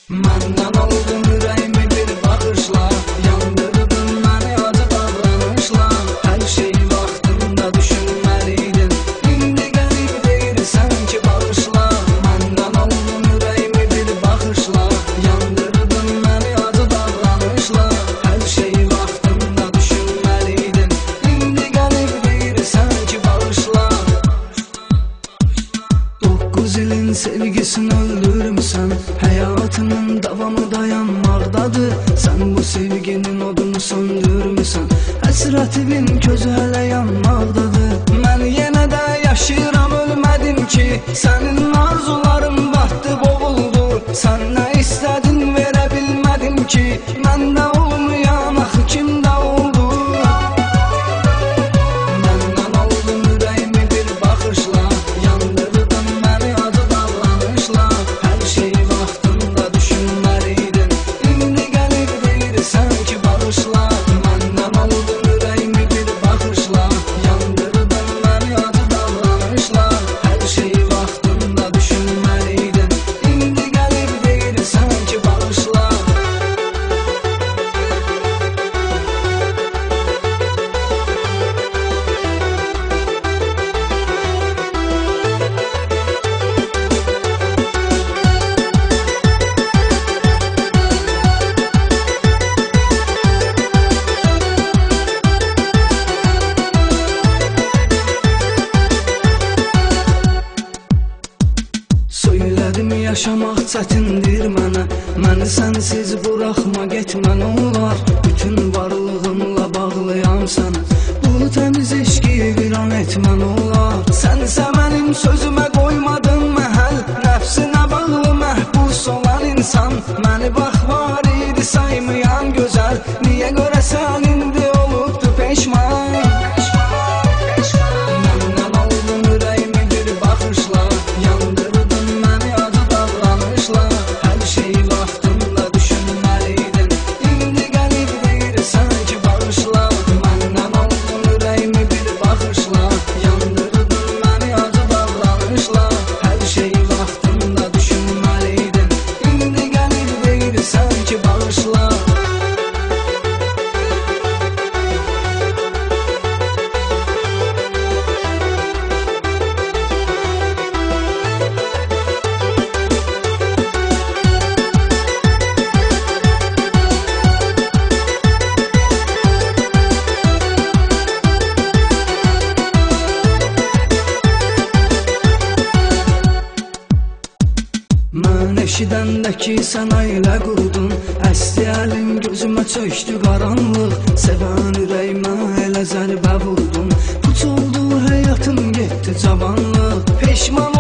Məndən aldın ürəyimi bir baxışla, yandırdın məni acı davranışla. Hər şey vaxtında düşünməliydin, indi gəlib deyirsən ki bağışla. Məndən aldın ürəyimi bir baxışla, yandırdın məni acı davranışla. Hər şey vaxtında düşünməliydin, indi gəlib deyirsən ki bağışla. 9 ilin sevgisini öldürmüsən, həyatımın davamı dayanmaqdadır. Sən bu sevginin odunu söndürmüsən, həsrətimin közü hələ yanmaqdadır. Mən yenə də yaşayıram, ölmədim ki, sənin arzuların batdı, boğuldu. Sən nə istədin verə bilmədim ki, məndə olmayan axı kimdə oldu. Məndən aldın ürəyimi bir baxışla, yandırdın məni acı davranışla. Hər şey vaxtında düşünməliydin, indi gəlib deyirsən ki bağışla. Məndən aldın ürəyimi bir baxışla, yandırdın məni acı davranışla. Hər şey vaxtında düşünməliydin, indi gəlib deyirsən ki bağışla. Söylədim yaşamaq çətindir mənə, məni sənsiz buraxma, getmə nə olar. Bütün varlığımla bağlıyam sənə, bu təmiz eşqi bir an etmə nə olar. Sənsə mənim sözümə qoymadın məhəl, nəfsinə bağlı məhbus olan insan. Məni bax var idi saymayan gözəl, niyə görəsən indi olubdu peşman. Məndən aldın ürəyimi bir baxışla, yandırdın məni acı davranışla. Hər şey vaxtında düşünməliydin, indi gəlib deyirsən ki bağışla. Məndən aldın ürəyimi bir baxışla, yandırdın məni acı davranışla. Hər şey vaxtında düşünməliydin, indi gəlib deyirsən ki bağışla. Mən eşidəndə ki sən ailə qurdun, əsdi əlin gözümə çöktü qaranlıq. Sevən ürəyimə elə zərbə vurdun, puç oldu həyatım, getdi cavanlıq. Peşman